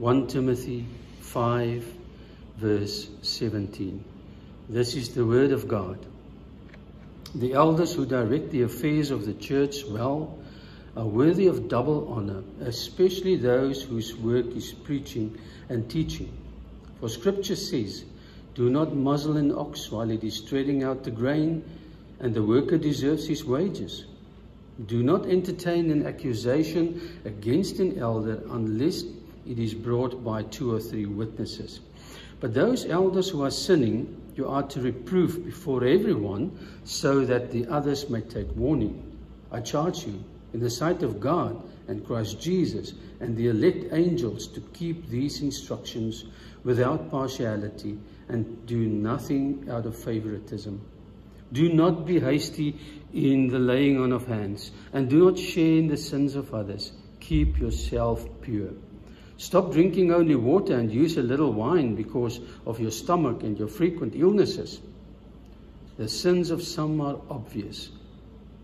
1 Timothy 5, verse 17. This is the word of God. The elders who direct the affairs of the church well are worthy of double honor, especially those whose work is preaching and teaching. For Scripture says, "Do not muzzle an ox while it is treading out the grain, and the worker deserves his wages. Do not entertain an accusation against an elder unless it is brought by 2 or 3 witnesses. But those elders who are sinning, you are to reprove before everyone, so that the others may take warning. I charge you, in the sight of God and Christ Jesus and the elect angels, to keep these instructions without partiality and do nothing out of favoritism. Do not be hasty in the laying on of hands, and do not share in the sins of others. Keep yourself pure. Stop drinking only water and use a little wine because of your stomach and your frequent illnesses. The sins of some are obvious,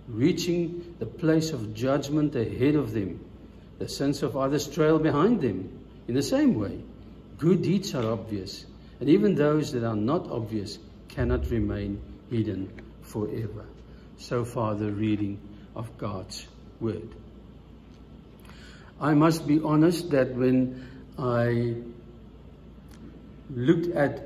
reaching the place of judgment ahead of them. The sins of others trail behind them. In the same way, good deeds are obvious, and even those that are not obvious cannot remain hidden forever. So far, the reading of God's word. I must be honest that when I looked at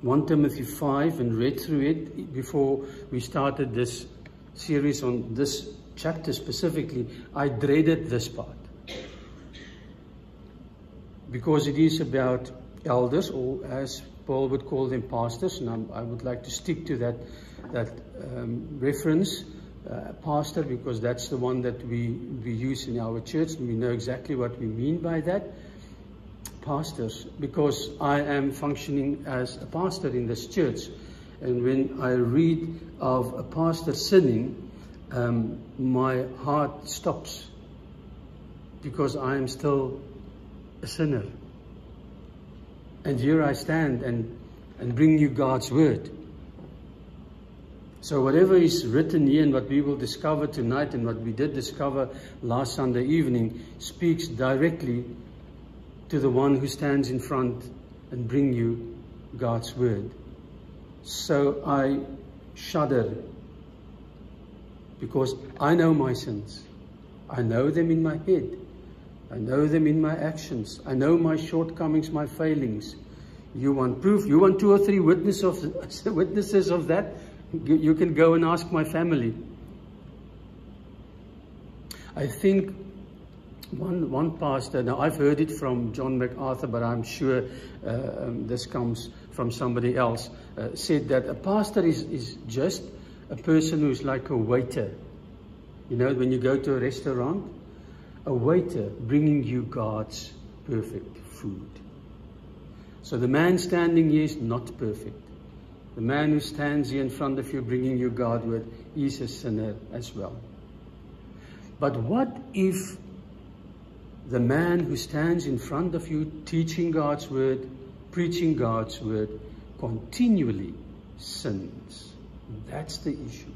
1 Timothy 5 and read through it before we started this series on this chapter specifically, I dreaded this part, because it is about elders, or as Paul would call them, pastors, and I would like to stick to that reference, pastor, because that's the one that we use in our church, and we know exactly what we mean by that. Pastors, because I am functioning as a pastor in this church, and when I read of a pastor sinning, my heart stops, because I am still a sinner. And here I stand and bring you God's word. So whatever is written here and what we will discover tonight and what we did discover last Sunday evening speaks directly to the one who stands in front and bring you God's word. So I shudder, because I know my sins. I know them in my head. I know them in my actions. I know my shortcomings, my failings. You want proof? You want 2 or 3 witnesses of that? You can go and ask my family. I think one pastor, now I've heard it from John MacArthur, but I'm sure this comes from somebody else, said that a pastor is just a person who's like a waiter. You know, when you go to a restaurant, a waiter bringing you God's perfect food. So the man standing here is not perfect. The man who stands here in front of you bringing you God's word is a sinner as well. But what if the man who stands in front of you teaching God's word, preaching God's word, continually sins? That's the issue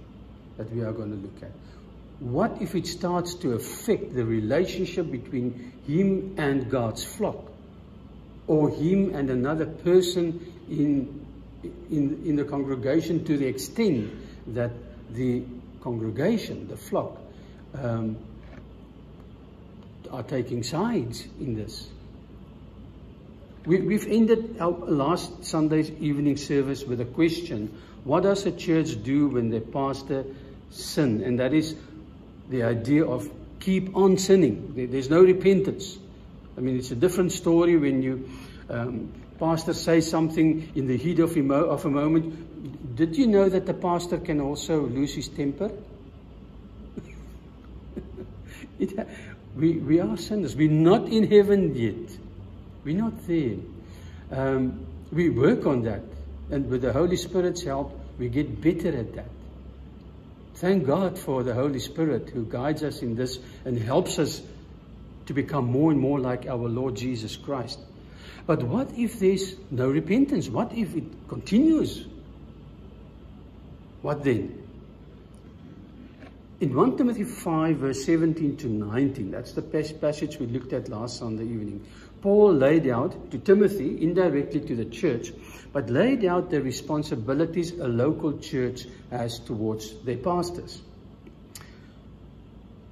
that we are going to look at. What if it starts to affect the relationship between him and God's flock, or him and another person in the congregation, to the extent that the congregation, the flock, are taking sides in this? We've ended our last Sunday's evening service with a question: what does a church do when their pastor sin? And that is the idea of keep on sinning. There's no repentance. I mean, it's a different story when you pastor says something in the heat of a moment. Did you know that the pastor can also lose his temper? We are sinners. We're not in heaven yet. We're not there. We work on that, and with the Holy Spirit's help, we get better at that. Thank God for the Holy Spirit who guides us in this and helps us to become more and more like our Lord Jesus Christ. But what if there's no repentance? What if it continues? What then? In 1 Timothy 5, verse 17 to 19, that's the passage we looked at last Sunday evening, Paul laid out to Timothy, indirectly to the church, but laid out the responsibilities a local church has towards their pastors.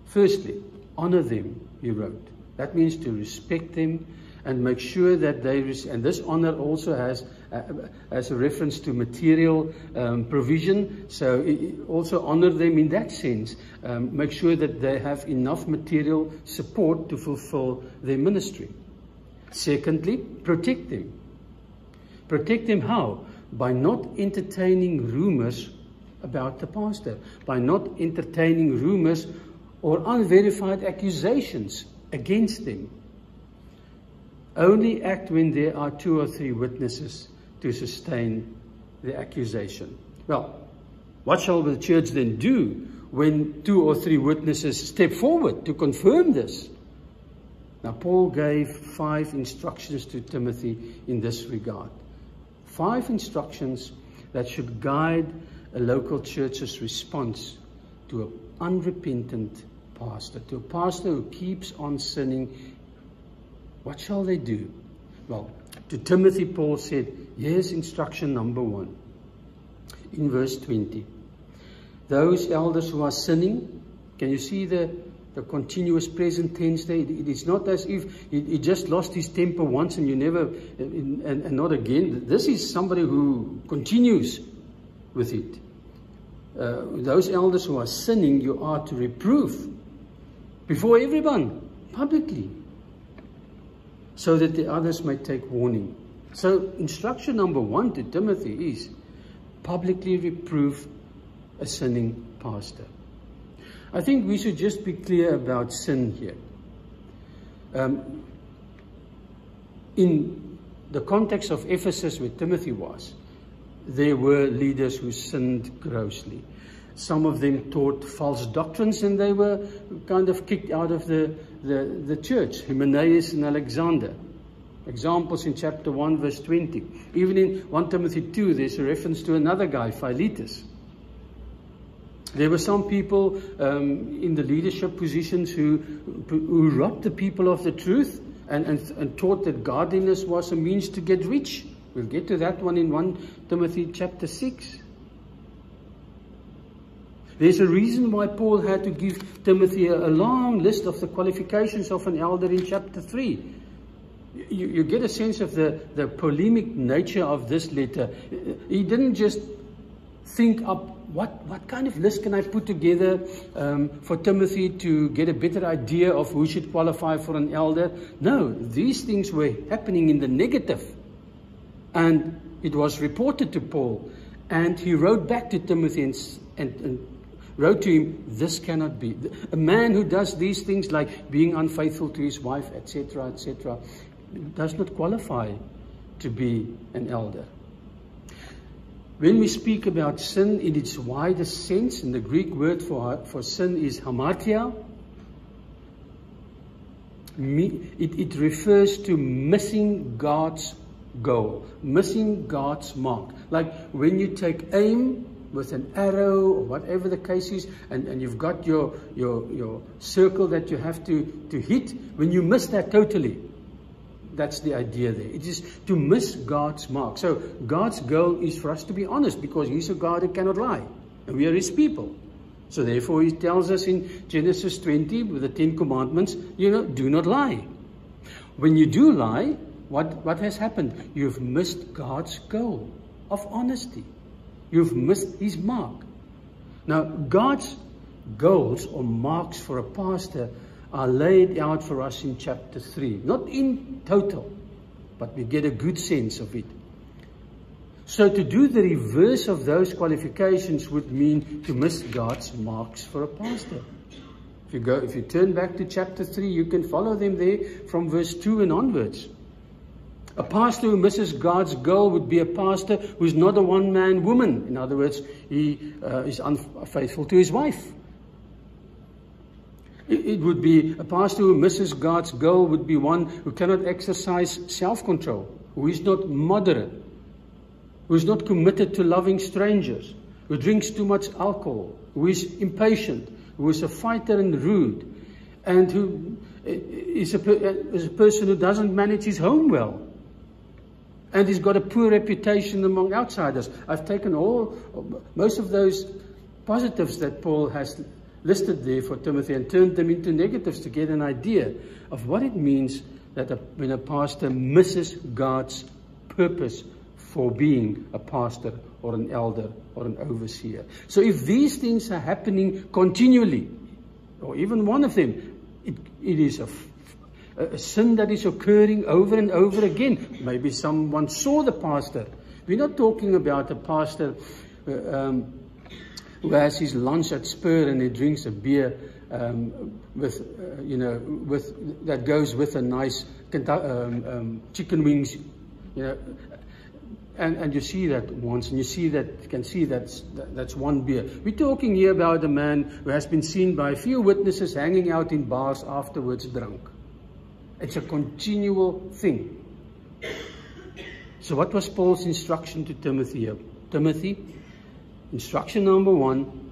Firstly, honor them, he wrote. That means to respect them and make sure that they, and this honor also has a reference to material provision, so also honor them in that sense. Make sure that they have enough material support to fulfill their ministry. Secondly, protect them. Protect them how? By not entertaining rumors about the pastor, by not entertaining rumors or unverified accusations against them. Only act when there are 2 or 3 witnesses to sustain the accusation. Well, what shall the church then do when 2 or 3 witnesses step forward to confirm this? Now, Paul gave 5 instructions to Timothy in this regard. 5 instructions that should guide a local church's response to an unrepentant pastor, to a pastor who keeps on sinning. What shall they do? Well, to Timothy, Paul said, here's instruction number 1. In verse 20. Those elders who are sinning, can you see the continuous present tense there? It is not as if he just lost his temper once and you never, and not again. This is somebody who continues with it. Those elders who are sinning, you are to reprove before everyone, publicly, so that the others may take warning. So instruction number 1 to Timothy is publicly reprove a sinning pastor. I think we should just be clear about sin here. In the context of Ephesus, where Timothy was, there were leaders who sinned grossly. Some of them taught false doctrines and they were kind of kicked out of the church. Hymenaeus and Alexander. Examples in chapter 1, verse 20. Even in 1 Timothy 2, there's a reference to another guy, Philetus. There were some people in the leadership positions who robbed the people of the truth and taught that godliness was a means to get rich. We'll get to that one in 1 Timothy chapter 6. There's a reason why Paul had to give Timothy a long list of the qualifications of an elder in chapter 3. You get a sense of the polemic nature of this letter. He didn't just think up what kind of list can I put together for Timothy to get a better idea of who should qualify for an elder. No, these things were happening in the negative. And it was reported to Paul. And he wrote back to Timothy and wrote to him, this cannot be. A man who does these things like being unfaithful to his wife, etc., does not qualify to be an elder. When we speak about sin in its widest sense, and the Greek word for sin is hamartia, it refers to missing God's goal, missing God's mark. Like when you take aim with an arrow or whatever the case is, and you've got your circle that you have to hit, when you miss that totally, that's the idea there. It is to miss God's mark. So God's goal is for us to be honest, because he's a God who cannot lie, and we are his people. So therefore he tells us in Genesis 20 with the 10 commandments, do not lie. When you do lie, what has happened? You've missed God's goal of honesty. You've missed his mark. Now, God's goals or marks for a pastor are laid out for us in chapter 3. Not in total, but we get a good sense of it. So to do the reverse of those qualifications would mean to miss God's marks for a pastor. If you turn back to chapter 3, you can follow them there from verse 2 and onwards. A pastor who misses God's goal would be a pastor who's not a one-man woman. In other words, he is unfaithful to his wife. It would be a pastor who misses God's goal would be one who cannot exercise self-control, who is not moderate, who is not committed to loving strangers, who drinks too much alcohol, who is impatient, who is a fighter and rude, and who is a person who doesn't manage his home well, and he's got a poor reputation among outsiders. I've taken most of those positives that Paul has listed there for Timothy and turned them into negatives to get an idea of what it means that when a pastor misses God's purpose for being a pastor or an elder or an overseer. So if these things are happening continually, or even one of them, it is a sin that is occurring over and over again. Maybe someone saw the pastor. We're not talking about a pastor who has his lunch at Spur and he drinks a beer that goes with a nice chicken wings, and you see that once, and you can see that's one beer. We're talking here about a man who has been seen by a few witnesses hanging out in bars afterwards drunk. It's a continual thing. So what was Paul's instruction to Timothy here? Timothy, instruction number 1,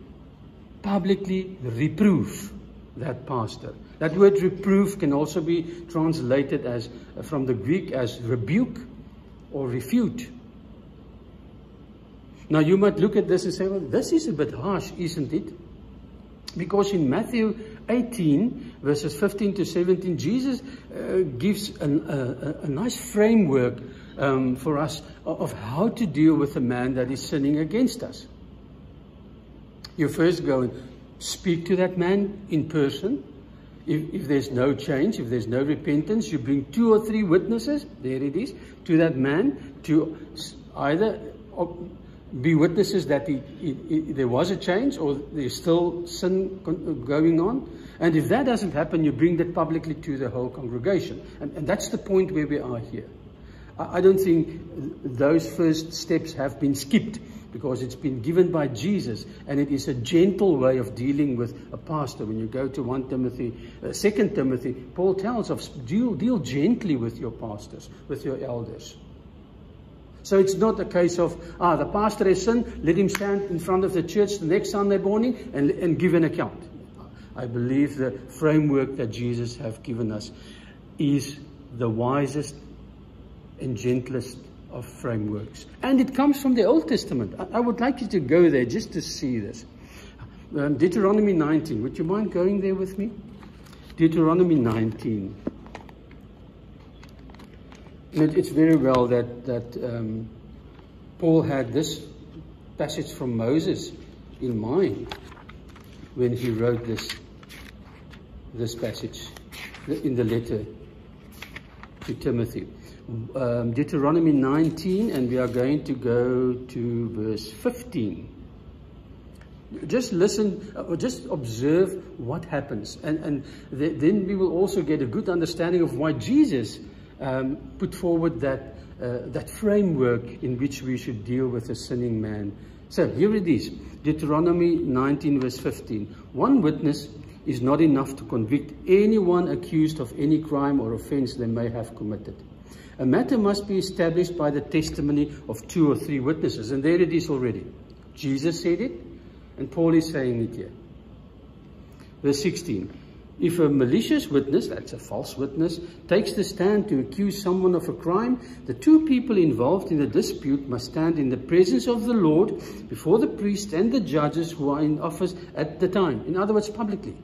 publicly reprove that pastor. That word reprove can also be translated as, from the Greek, as rebuke or refute. Now you might look at this and say, well, this is a bit harsh, isn't it? Because in Matthew 18, verses 15 to 17, Jesus gives a nice framework for us of how to deal with a man that is sinning against us. You first go and speak to that man in person. If there's no change, if there's no repentance, you bring 2 or 3 witnesses, there it is, to that man to either be witnesses that there was a change or there's still sin going on. And if that doesn't happen, you bring that publicly to the whole congregation. And that's the point where we are here. I don't think those first steps have been skipped, because it's been given by Jesus, and it is a gentle way of dealing with a pastor. When you go to 2 Timothy, Paul tells us, deal gently with your pastors, with your elders. So it's not a case of, the pastor has sinned, let him stand in front of the church the next Sunday morning and give an account. I believe the framework that Jesus has given us is the wisest and gentlest of frameworks. And it comes from the Old Testament. I would like you to go there just to see this. Deuteronomy 19. Would you mind going there with me? Deuteronomy 19. It's very well that Paul had this passage from Moses in mind when he wrote this passage in the letter to Timothy. Deuteronomy 19, and we are going to go to verse 15. Just listen, or just observe what happens, and then we will also get a good understanding of why Jesus put forward that framework in which we should deal with a sinning man. So here it is, Deuteronomy 19 verse 15. One witness is not enough to convict anyone accused of any crime or offense they may have committed. A matter must be established by the testimony of 2 or 3 witnesses. And there it is already. Jesus said it, and Paul is saying it here. Verse 16. If a malicious witness, that's a false witness, takes the stand to accuse someone of a crime, the 2 people involved in the dispute must stand in the presence of the Lord before the priest and the judges who are in office at the time. In other words, publicly.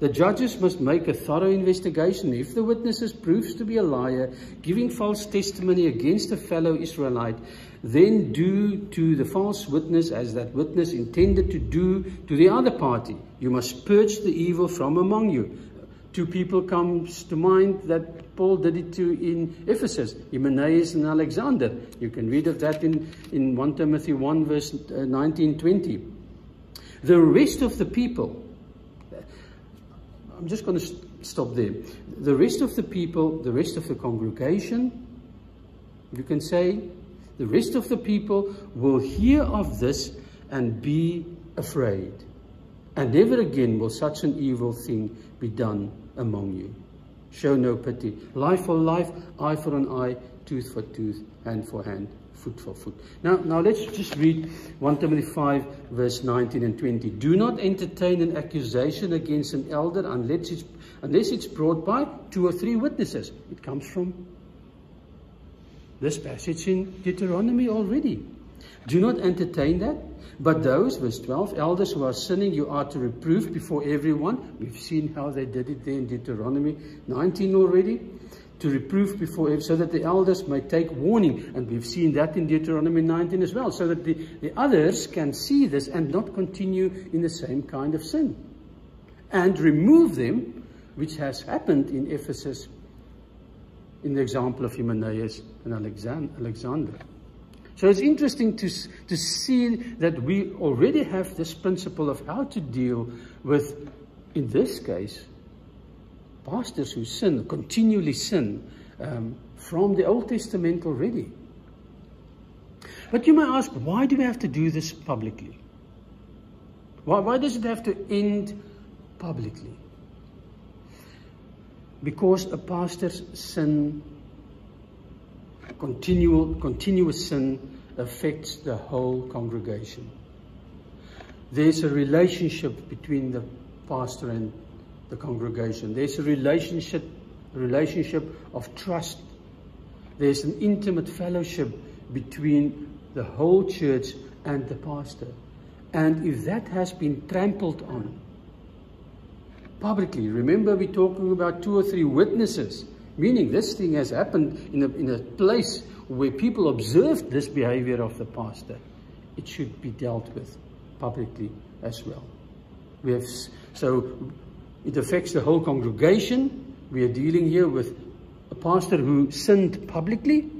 The judges must make a thorough investigation. If the witness proves to be a liar, giving false testimony against a fellow Israelite, then do to the false witness as that witness intended to do to the other party. You must purge the evil from among you. 2 people comes to mind that Paul did it to in Ephesus, Hymenaeus and Alexander. You can read of that in 1 Timothy 1 verse 19-20. The rest of the people, I'm just going to stop there. The rest of the people, the rest of the congregation, you can say, the rest of the people will hear of this and be afraid. And never again will such an evil thing be done among you. Show no pity. Life for life, eye for an eye, tooth for tooth, hand for hand, foot for foot. Now let's just read 1 Timothy 5, verse 19 and 20. Do not entertain an accusation against an elder unless it's brought by 2 or 3 witnesses. It comes from this passage in Deuteronomy already. Do not entertain that. But those, verse 12, elders who are sinning, you are to reprove before everyone. We've seen how they did it there in Deuteronomy 19 already. To reprove before everyone, so that the elders may take warning. And we've seen that in Deuteronomy 19 as well. So that the others can see this and not continue in the same kind of sin. And remove them, which has happened in Ephesus in the example of Hymenaeus and Alexander. So it's interesting to see that we already have this principle of how to deal with, in this case, pastors who sin, continually sin, from the Old Testament already. But you may ask, why do we have to do this publicly? Why does it have to end publicly? Because a pastor's sin, continuous sin, affects the whole congregation. There's a relationship between the pastor and the congregation. There's a relationship of trust. There's an intimate fellowship between the whole church and the pastor. And if that has been trampled on publicly, remember we're talking about 2 or 3 witnesses, meaning this thing has happened in a place where people observed this behavior of the pastor. It should be dealt with publicly as well. So it affects the whole congregation. We are dealing here with a pastor who sinned publicly,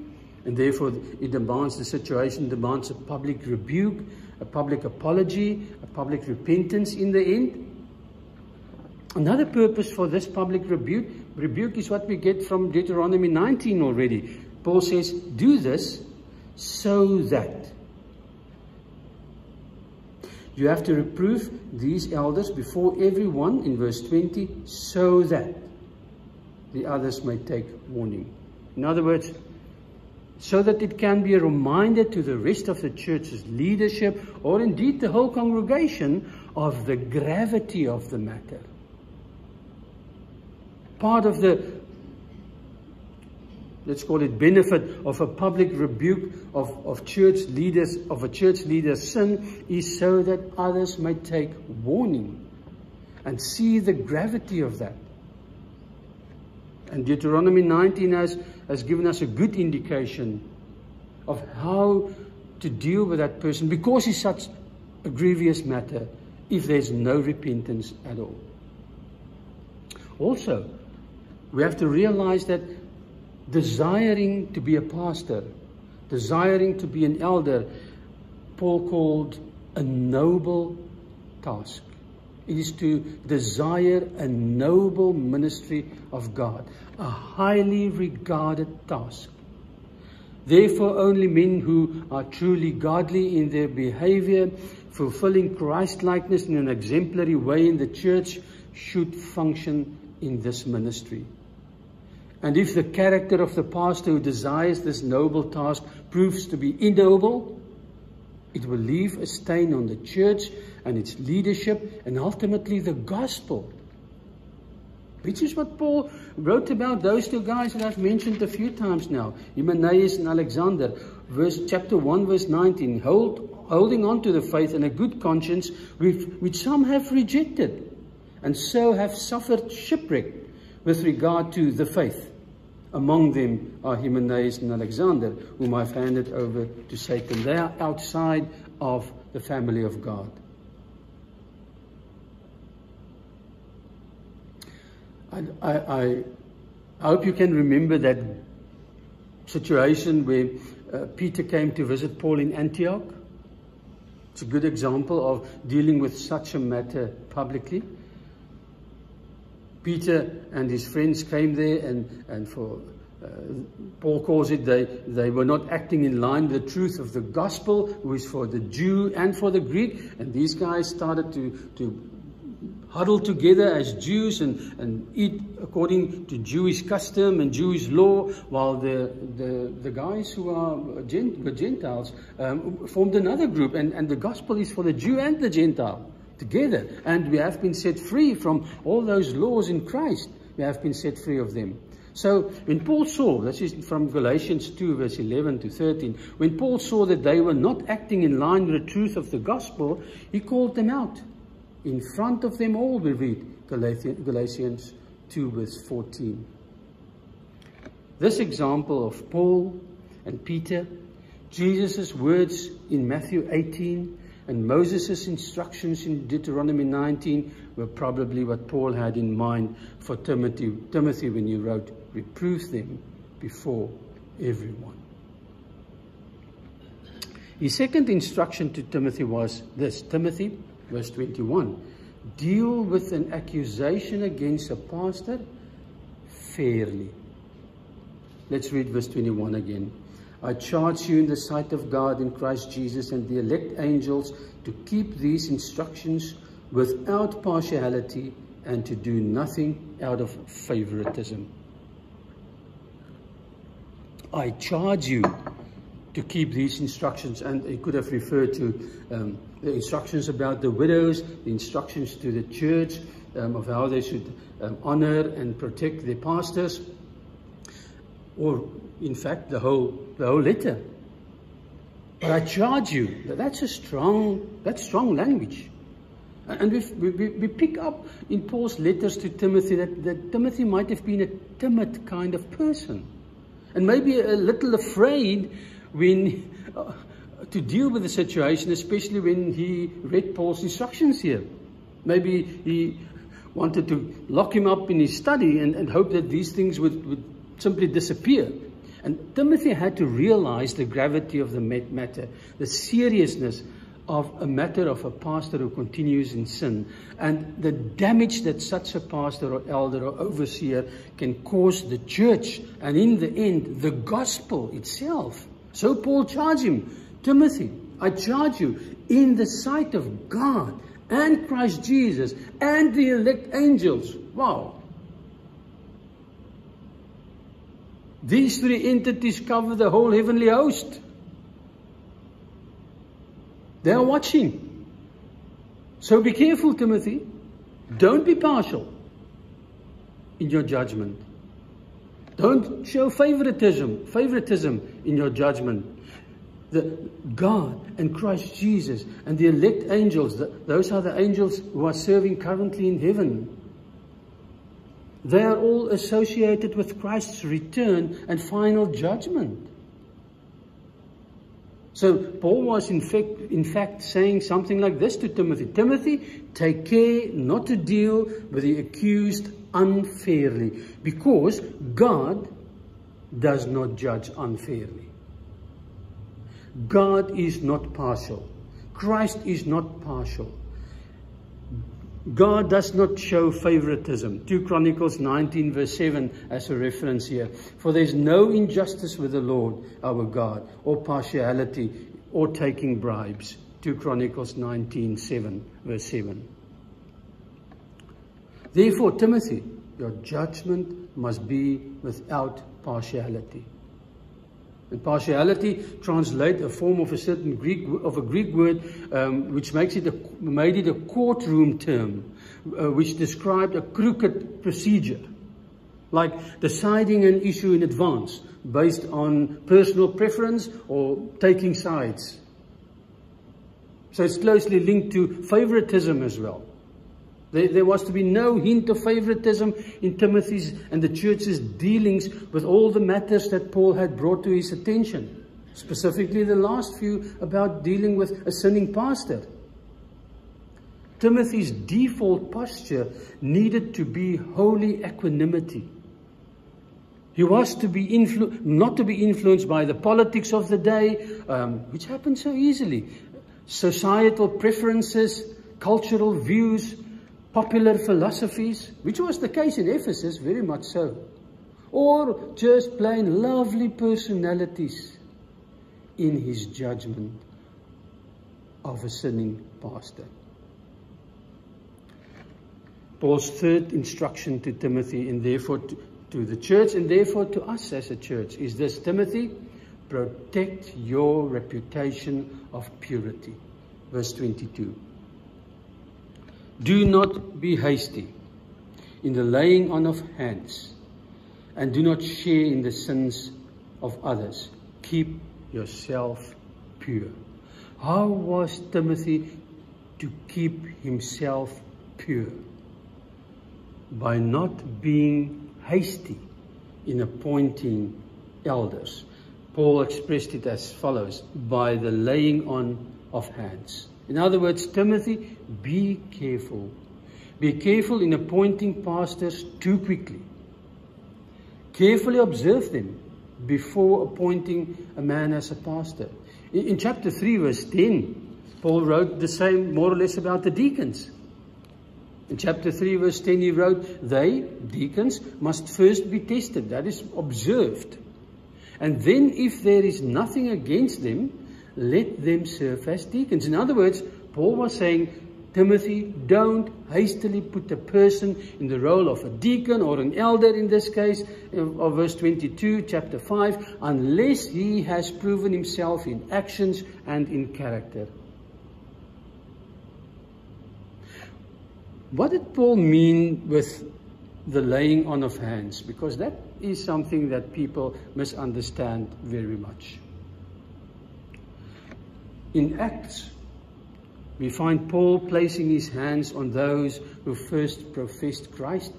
and therefore it demands, the situation demands a public rebuke, a public apology, a public repentance in the end. Another purpose for this public rebuke is what we get from Deuteronomy 19 already. Paul says, do this so that. You have to reprove these elders before everyone, in verse 20, so that the others may take warning. In other words, so that it can be a reminder to the rest of the church's leadership, or indeed the whole congregation, of the gravity of the matter. Part of the, let's call it, benefit of a public rebuke of church leaders, of a church leader's sin, is so that others may take warning and see the gravity of that. And Deuteronomy 19 has given us a good indication of how to deal with that person, because it's such a grievous matter, if there's no repentance at all. Also, we have to realize that desiring to be a pastor, desiring to be an elder, Paul called a noble task. It is to desire a noble ministry of God, a highly regarded task. Therefore, only men who are truly godly in their behavior, fulfilling Christ-likeness in an exemplary way in the church, should function in this ministry. And if the character of the pastor who desires this noble task proves to be ignoble, it will leave a stain on the church and its leadership, and ultimately the gospel. Which is what Paul wrote about those 2 guys that I've mentioned a few times now, Hymenaeus and Alexander. Chapter 1, verse 19, holding on to the faith and a good conscience, which some have rejected, and so have suffered shipwreck with regard to the faith. Among them are Hymenaeus and Alexander, whom I've handed over to Satan. They are outside of the family of God. I hope you can remember that situation where Peter came to visit Paul in Antioch. It's a good example of dealing with such a matter publicly. Peter and his friends came there, and for Paul calls it, they were not acting in line with the truth of the gospel, which is for the Jew and for the Greek. And these guys started to huddle together as Jews and eat according to Jewish custom and Jewish law, while the guys who are Gentiles formed another group, and the gospel is for the Jew and the Gentile together. And we have been set free from all those laws in Christ. We have been set free of them. So when Paul saw, this is from Galatians 2 verse 11 to 13, when Paul saw that they were not acting in line with the truth of the gospel, he called them out. In front of them all, we read Galatians 2 verse 14. This example of Paul and Peter, Jesus' words in Matthew 18, and Moses' instructions in Deuteronomy 19 were probably what Paul had in mind for Timothy when he wrote, "Reprove them before everyone." His second instruction to Timothy was this. Timothy, verse 21, deal with an accusation against a pastor fairly. Let's read verse 21 again. I charge you in the sight of God in Christ Jesus and the elect angels to keep these instructions without partiality and to do nothing out of favoritism. I charge you to keep these instructions, and it could have referred to the instructions about the widows, the instructions to the church of how they should honor and protect their pastors, or in fact the whole letter. But I charge you, that's strong language. And we pick up in Paul's letters to Timothy that Timothy might have been a timid kind of person, and maybe a little afraid when to deal with the situation, especially when he read Paul's instructions here. Maybe he wanted to lock him up in his study and hope that these things would simply disappear. And Timothy had to realize the gravity of the matter, the seriousness of a matter of a pastor who continues in sin, and the damage that such a pastor or elder or overseer can cause the church, and in the end, the gospel itself. So Paul charged him, Timothy, I charge you in the sight of God and Christ Jesus and the elect angels. Wow. These three entities cover the whole heavenly host. They are watching. So be careful, Timothy. Don't be partial in your judgment. Don't show favoritism in your judgment. The God and Christ Jesus and the elect angels, those are the angels who are serving currently in heaven. They are all associated with Christ's return and final judgment. So Paul was in fact saying something like this to Timothy. Timothy, take care not to deal with the accused unfairly, because God does not judge unfairly. God is not partial. Christ is not partial. God does not show favoritism. 2 Chronicles 19 verse 7 as a reference here. For there is no injustice with the Lord our God, or partiality, or taking bribes. 2 Chronicles 19 verse 7. Therefore, Timothy, your judgment must be without partiality. And partiality translates a form of a certain Greek word, which made it a courtroom term, which described a crooked procedure, like deciding an issue in advance based on personal preference or taking sides. So it's closely linked to favoritism as well. There was to be no hint of favoritism in Timothy's and the church's dealings with all the matters that Paul had brought to his attention. Specifically the last few about dealing with a sinning pastor. Timothy's default posture needed to be holy equanimity. He was to be not to be influenced by the politics of the day, which happened so easily. Societal preferences, cultural views, popular philosophies, which was the case in Ephesus, very much so. Or just plain lovely personalities in his judgment of a sinning pastor. Paul's third instruction to Timothy, and therefore to the church, and therefore to us as a church, is this: Timothy, protect your reputation of purity. Verse 22. Do not be hasty in the laying on of hands, and do not share in the sins of others. Keep yourself pure. How was Timothy to keep himself pure? By not being hasty in appointing elders. Paul expressed it as follows: by the laying on of hands. In other words, Timothy, be careful. Be careful in appointing pastors too quickly. Carefully observe them before appointing a man as a pastor. In chapter 3, verse 10, Paul wrote the same more or less about the deacons. In chapter 3, verse 10, he wrote, they, deacons, must first be tested, that is, observed. And then if there is nothing against them, let them serve as deacons. In other words, Paul was saying, Timothy, don't hastily put a person in the role of a deacon or an elder, in this case, of verse 22, chapter 5, unless he has proven himself in actions and in character. What did Paul mean with the laying on of hands? Because that is something that people misunderstand very much. In Acts, we find Paul placing his hands on those who first professed Christ.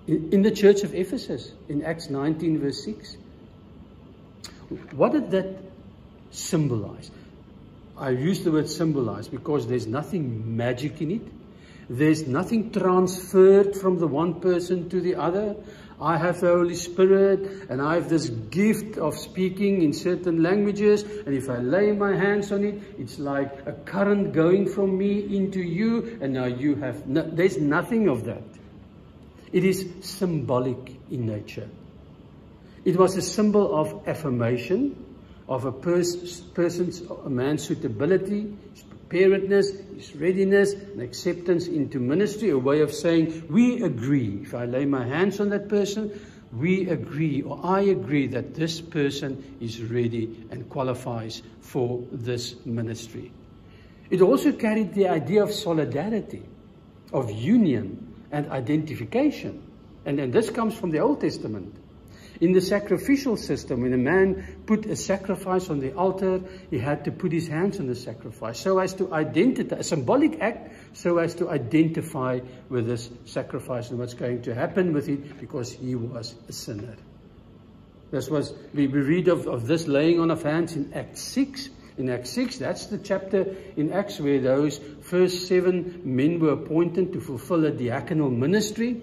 In the church of Ephesus, in Acts 19, verse 6. What did that symbolize? I use the word symbolize because there's nothing magic in it. There's nothing transferred from the one person to the other. I have the Holy Spirit and I have this gift of speaking in certain languages, and if I lay my hands on it, it's like a current going from me into you, and now you have there's nothing of that. It is symbolic in nature. It was a symbol of affirmation of a man's suitability, his preparedness, his readiness and acceptance into ministry, a way of saying, we agree. If I lay my hands on that person, we agree, or I agree that this person is ready and qualifies for this ministry. It also carried the idea of solidarity, of union and identification. And this comes from the Old Testament. In the sacrificial system, when a man put a sacrifice on the altar, he had to put his hands on the sacrifice so as to identify, a symbolic act, so as to identify with this sacrifice and what's going to happen with it, because he was a sinner. This was, we read of this laying on of hands in Acts 6. In Acts 6, that's the chapter in Acts where those first 7 men were appointed to fulfill a diaconal ministry.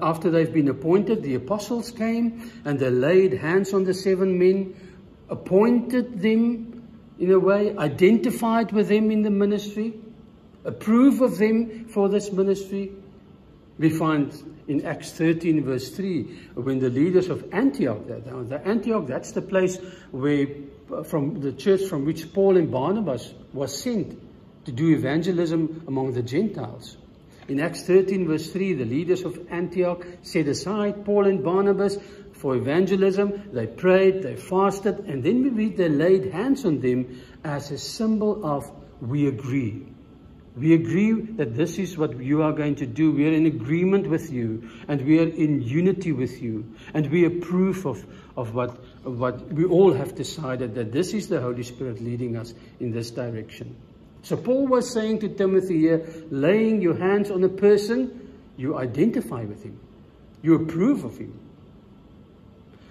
After they've been appointed, the apostles came and they laid hands on the 7 men, appointed them in a way, identified with them in the ministry, approved of them for this ministry. We find in Acts 13 verse 3, when the leaders of Antioch, that's the place where, from the church from which Paul and Barnabas was sent to do evangelism among the Gentiles. In Acts 13 verse 3, the leaders of Antioch set aside Paul and Barnabas for evangelism. They prayed, they fasted, and then we read they laid hands on them as a symbol of, we agree. We agree that this is what you are going to do. We are in agreement with you, and we are in unity with you. And we approve of what we all have decided, that this is the Holy Spirit leading us in this direction. So Paul was saying to Timothy here, laying your hands on a person, you identify with him. You approve of him.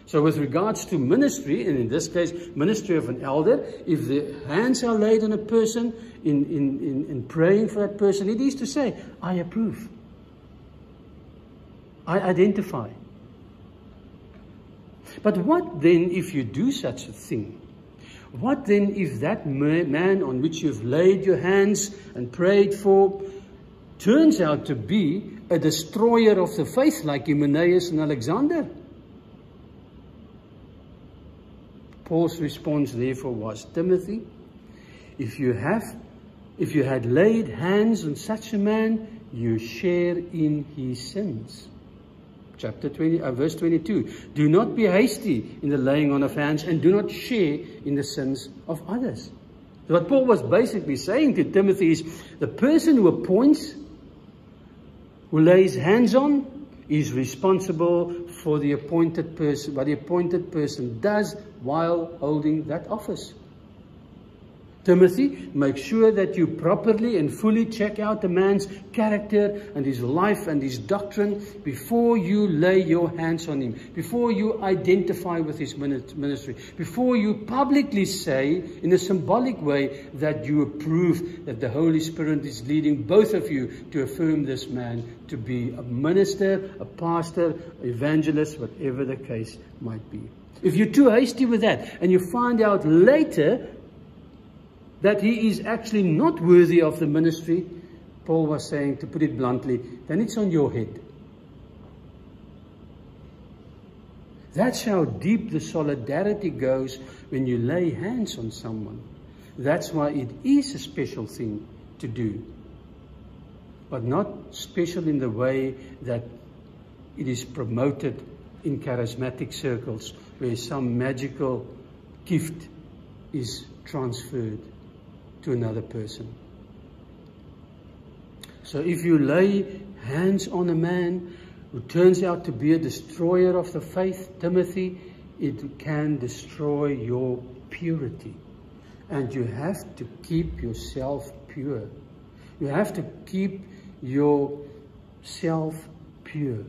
So with regards to ministry, and in this case, ministry of an elder, if the hands are laid on a person in praying for that person, it is to say, I approve. I identify. But what then if you do such a thing? What then if that man on which you've laid your hands and prayed for turns out to be a destroyer of the faith like Hymenaeus and Alexander? Paul's response therefore was, Timothy, if you had laid hands on such a man, you share in his sins. Chapter 20, verse 22. Do not be hasty in the laying on of hands, and do not share in the sins of others. So what Paul was basically saying to Timothy is, the person who appoints, who lays hands on, is responsible for the appointed person, what the appointed person does while holding that office. Timothy, make sure that you properly and fully check out the man's character and his life and his doctrine before you lay your hands on him, before you identify with his ministry, before you publicly say in a symbolic way that you approve that the Holy Spirit is leading both of you to affirm this man to be a minister, a pastor, evangelist, whatever the case might be. If you're too hasty with that and you find out later that he is actually not worthy of the ministry, Paul was saying, to put it bluntly, then it's on your head. That's how deep the solidarity goes when you lay hands on someone. That's why it is a special thing to do. But not special in the way that it is promoted in charismatic circles, where some magical gift is transferred to another person. So if you lay hands on a man who turns out to be a destroyer of the faith, Timothy, it can destroy your purity. And you have to keep yourself pure. You have to keep yourself pure.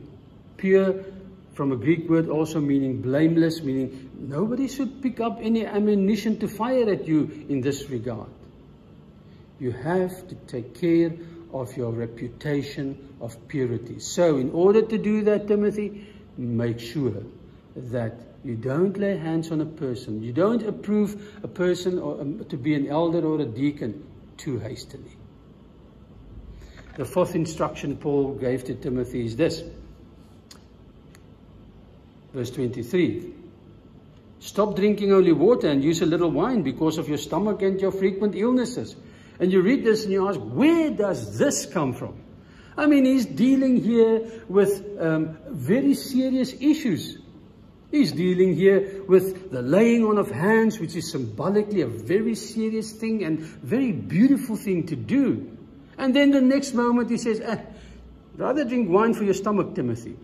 Pure from a Greek word also meaning blameless, meaning nobody should pick up any ammunition to fire at you in this regard. You have to take care of your reputation of purity. So in order to do that, Timothy, make sure that you don't lay hands on a person. You don't approve a person or to be an elder or a deacon too hastily. The fourth instruction Paul gave to Timothy is this. Verse 23. Stop drinking only water and use a little wine because of your stomach and your frequent illnesses. And you read this and you ask, where does this come from? I mean, he's dealing here with very serious issues. He's dealing here with the laying on of hands, which is symbolically a very serious thing and very beautiful thing to do. And then the next moment he says, rather drink wine for your stomach, Timothy.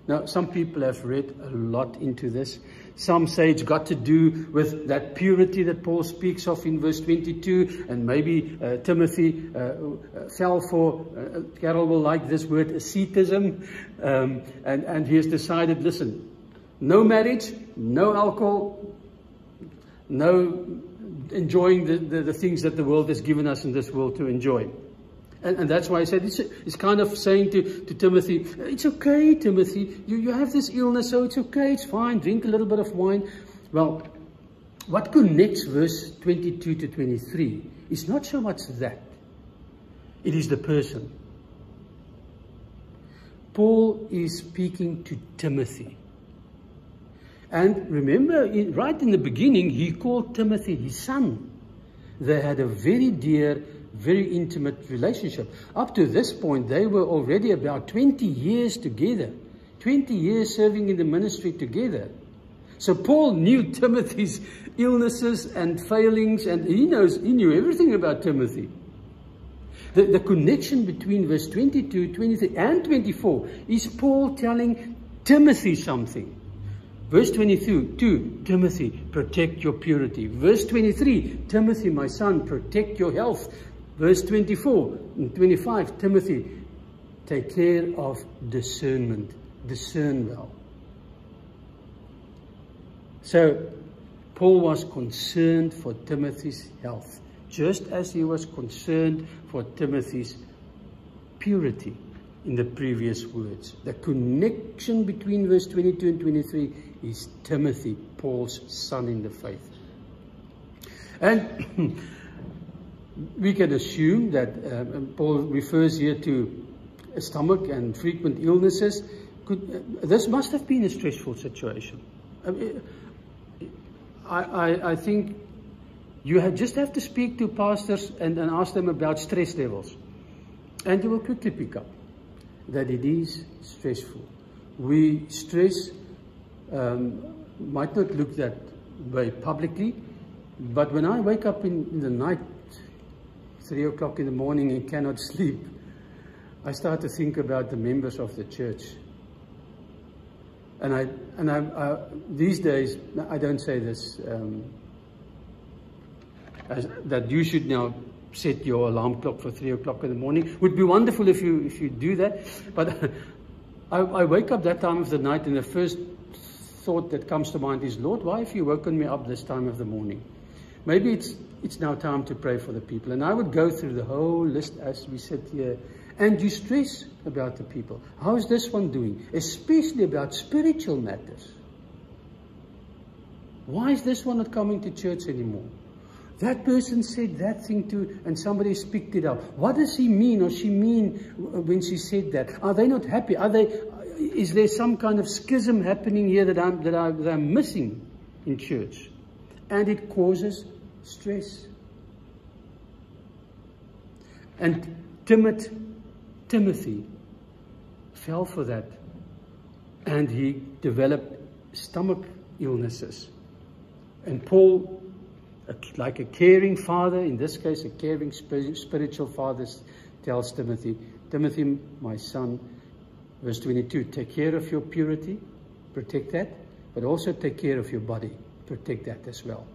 Now, some people have read a lot into this. Some say it's got to do with that purity that Paul speaks of in verse 22. And maybe Timothy fell for, Carol will like this word, asceticism. And he has decided, listen, no marriage, no alcohol, no enjoying the things that the world has given us in this world to enjoy. And that's why I said it's kind of saying to Timothy, it's okay, Timothy, you have this illness, so it's okay, it's fine, drink a little bit of wine. Well, what connects verse 22 to 23 is not so much that. It is the person. Paul is speaking to Timothy. And remember, right in the beginning, he called Timothy his son. They had a very dear, very intimate relationship. Up to this point, they were already about 20 years together. 20 years serving in the ministry together. So Paul knew Timothy's illnesses and failings, and he knew everything about Timothy. The connection between verse 22, 23, and 24 is Paul telling Timothy something. Verse 22, Timothy, protect your purity. Verse 23, Timothy, my son, protect your health. Verse 24 and 25, Timothy, take care of discernment. Discern well. So, Paul was concerned for Timothy's health, just as he was concerned for Timothy's purity in the previous words. The connection between verse 22 and 23 is Timothy, Paul's son in the faith. And we can assume that Paul refers here to a stomach and frequent illnesses. This must have been a stressful situation. I think you just have to speak to pastors and ask them about stress levels. And you will quickly pick up that it is stressful. Stress might not look that way publicly, but when I wake up in the night, 3 o'clock in the morning, and cannot sleep, I start to think about the members of the church. And I these days, I don't say this, that you should now set your alarm clock for 3 o'clock in the morning. It would be wonderful if you do that. But I wake up that time of the night, and the first thought that comes to mind is, Lord, why have you woken me up this time of the morning? Maybe it's now time to pray for the people. And I would go through the whole list as we sit here, and you stress about the people. How is this one doing? Especially about spiritual matters. Why is this one not coming to church anymore? That person said that thing too, and somebody picked it up. What does he mean or she mean when she said that? Are they not happy? Is there some kind of schism happening here that I'm missing in church? And it causes stress. And Timothy fell for that, and he developed stomach illnesses. And Paul, like a caring father, in this case a caring spiritual father, tells Timothy, my son, verse 22, take care of your purity, protect that, but also take care of your body, protect that as well.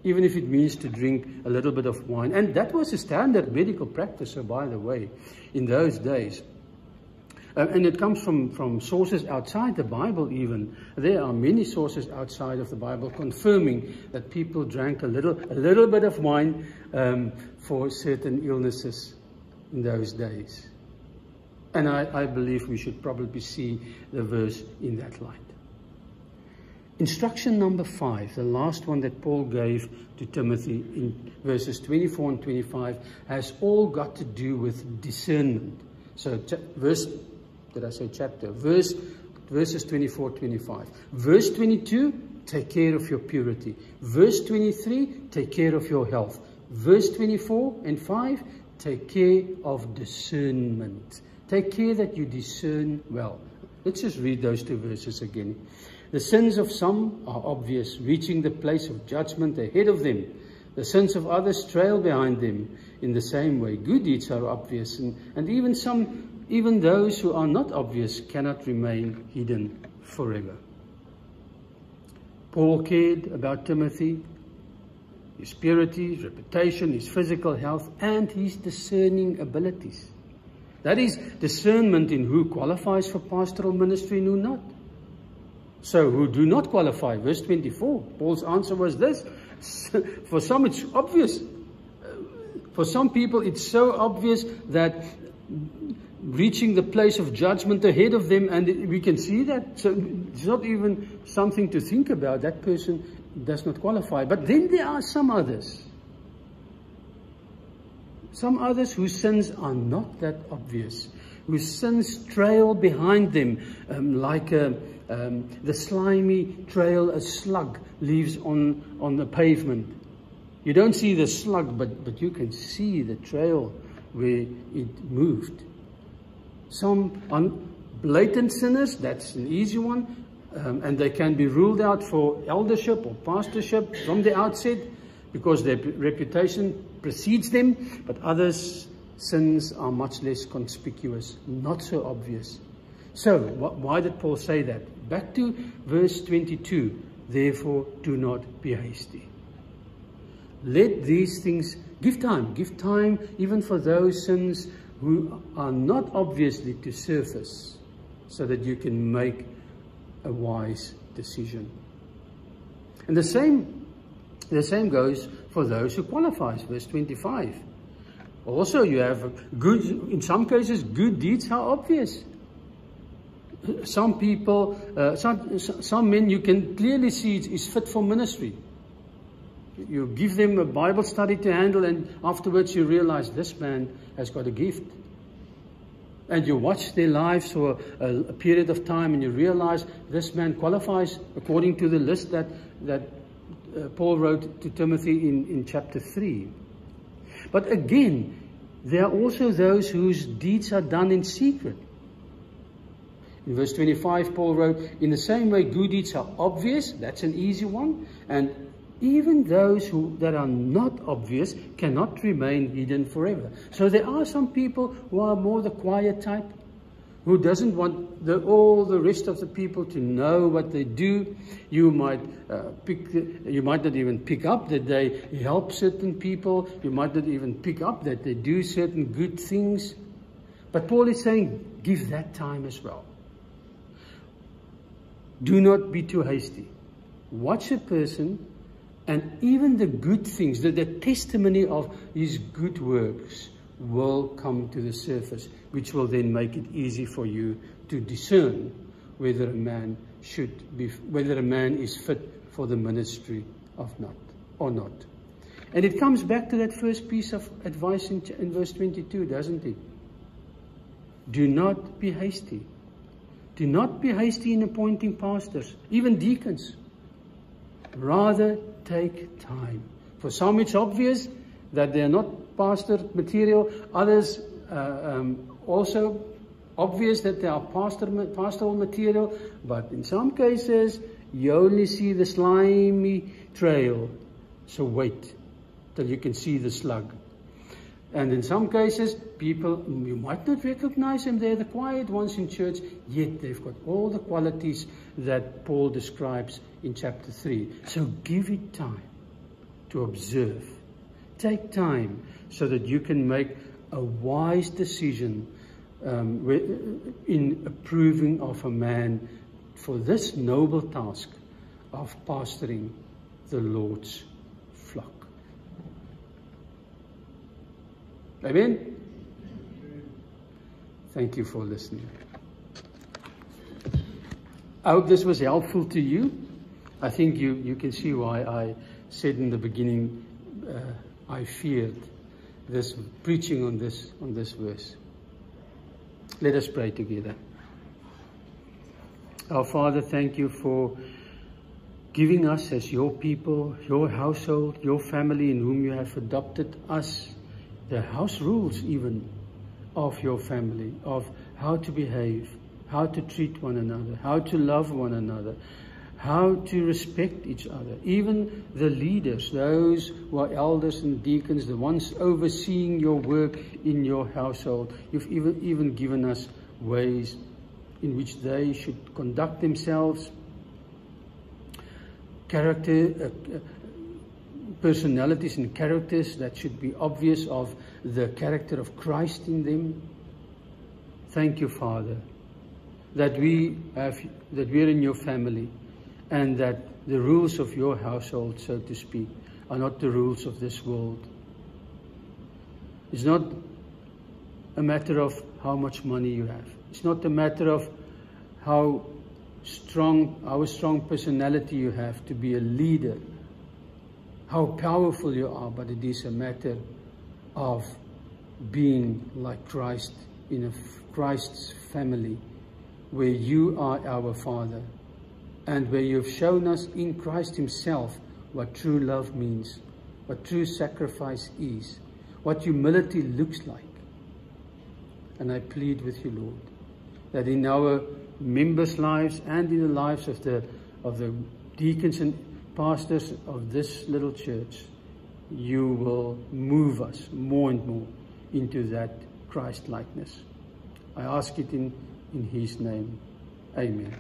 Even if it means to drink a little bit of wine. And that was a standard medical practice, by the way, in those days. And it comes from sources outside the Bible even. There are many sources outside of the Bible confirming that people drank a little bit of wine for certain illnesses in those days. And I believe we should probably see the verse in that light. Instruction number 5, the last one that Paul gave to Timothy in verses 24 and 25, has all got to do with discernment. So verses 24, 25. Verse 22, take care of your purity. Verse 23, take care of your health. Verse 24 and 5, take care of discernment. Take care that you discern well. Let's just read those 2 verses again. The sins of some are obvious, reaching the place of judgment ahead of them. The sins of others trail behind them. In the same way, good deeds are obvious, and even those who are not obvious cannot remain hidden forever. Paul cared about Timothy, his purity, his reputation, his physical health, and his discerning abilities. That is discernment in who qualifies for pastoral ministry and who not. So who do not qualify? Verse 24, Paul's answer was this. For some it's obvious. For some people it's so obvious that reaching the place of judgment ahead of them, and we can see that. So it's not even something to think about. That person does not qualify. But then there are some others. Some others whose sins are not that obvious, whose sins trail behind them like the slimy trail a slug leaves on the pavement. You don't see the slug, but you can see the trail where it moved. Some blatant sinners, that's an easy one, and they can be ruled out for eldership or pastorship from the outset because their reputation precedes them, but others' sins are much less conspicuous, not so obvious. So, why did Paul say that? Back to verse 22, therefore do not be hasty. Let these things, give time even for those sins who are not obviously to surface, so that you can make a wise decision. And the same goes for those who qualifies, verse 25. Also you have good, in some cases, good deeds are obvious. Some people, some men you can clearly see is fit for ministry. You give them a Bible study to handle, and afterwards you realize this man has got a gift. And you watch their lives for a period of time, and you realize this man qualifies according to the list that Paul wrote to Timothy in chapter 3. But again, there are also those whose deeds are done in secret. In verse 25, Paul wrote, in the same way good deeds are obvious, that's an easy one, and even those that are not obvious cannot remain hidden forever. So there are some people who are more the quiet type, who doesn't want all the rest of the people to know what they do. You might not even pick up that they help certain people. You might not even pick up that they do certain good things. But Paul is saying, give that time as well. Do not be too hasty. Watch a person, and even the good things, the testimony of his good works will come to the surface, which will then make it easy for you to discern whether a man is fit for the ministry or not. And it comes back to that first piece of advice in verse 22, doesn't it? Do not be hasty. Do not be hasty in appointing pastors, even deacons. Rather, take time. For some, it's obvious that they are not pastor material. Others, also obvious that they are pastoral material. But in some cases, you only see the slimy trail. So wait till you can see the slug. And in some cases, people, you might not recognize them. They're the quiet ones in church, yet they've got all the qualities that Paul describes in chapter 3. So give it time to observe. Take time so that you can make a wise decision in approving of a man for this noble task of pastoring the Lord's flock. Amen? Thank you for listening. I hope this was helpful to you. I think you can see why I said in the beginning I feared this preaching on this verse. Let us pray together. Our Father, thank you for giving us as your people, your household, your family in whom you have adopted us, the house rules even of your family, of how to behave, how to treat one another, how to love one another, how to respect each other. Even the leaders, those who are elders and deacons, the ones overseeing your work in your household, you've even given us ways in which they should conduct themselves, personalities and characters that should be obvious of the character of Christ in them. Thank you, Father, that we're in your family, and that the rules of your household, so to speak, are not the rules of this world. It's not a matter of how much money you have. It's not a matter of how strong personality you have to be a leader, how powerful you are, but it is a matter of being like Christ in Christ's family, where you are our Father, and where you've shown us in Christ himself what true love means, what true sacrifice is, what humility looks like. And I plead with you, Lord, that in our members' lives and in the lives of the deacons and pastors of this little church, you will move us more and more into that Christ-likeness. I ask it in his name. Amen.